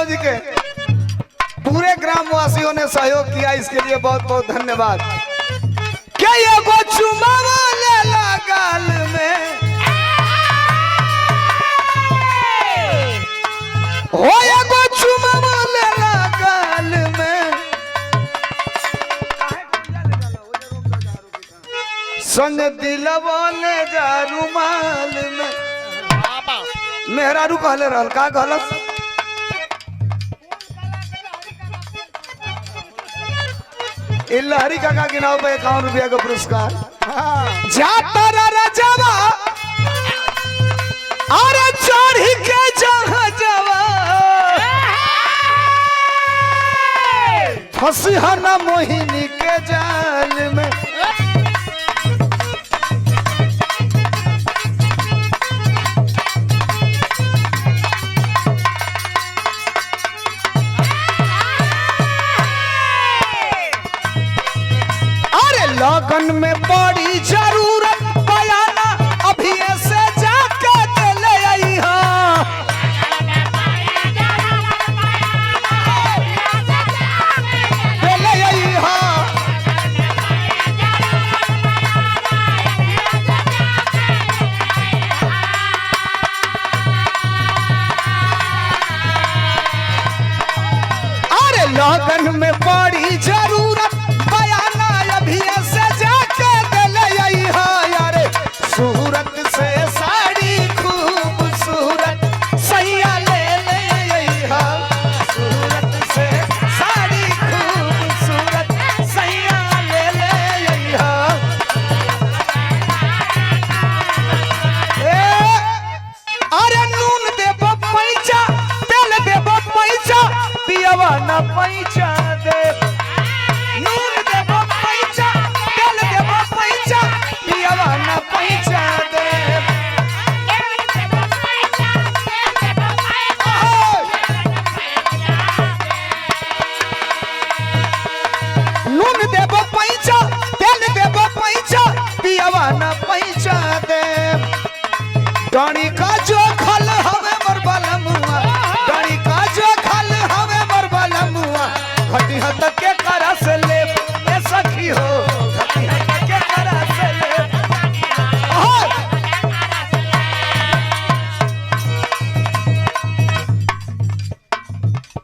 यादव जी के पूरे ग्रामवासियों ने सहयोग किया, इसके लिए बहुत बहुत धन्यवाद। क्या ये को चुमावा ले गाल में हो, ये को चुमावा ले गाल में संग दिलवा ले जा रुमाल में। मेहरारू कहले रहल का कहलस, लहरी काका के नाव पे 51 रुपया का पुरस्कार। जाता राजावा अरे चढ़ी के जहाँ जावा फंसी ना मोहिनी के जाल में। लगन में बड़ी जरूरत बयाना अभी ऐसे जाके ले आई हाँ। ले आई हाँ। अरे लगन में बड़ी जरूरत बयाना अभी ऐसे जाके ले आई हाँ। यारे सूरत से साड़ी खूबसूरत सैया ले आई हाँ। सूरत से साड़ी खूबसूरत सैया ले आई हाँ। अरे नून देबो पैसा तेल देबो पैसा पियवा ना पैसा दे। नून देबो पैसा तेल देबो पैसा पियवा ना पैसा दे। नून देबो पैसा तेल देबो पैसा पियवा ना पैसा दे। डाणी का जो खल हवे मरबल मुआ, डाणी का जो खल हवे मरबल मुआ, घटी हत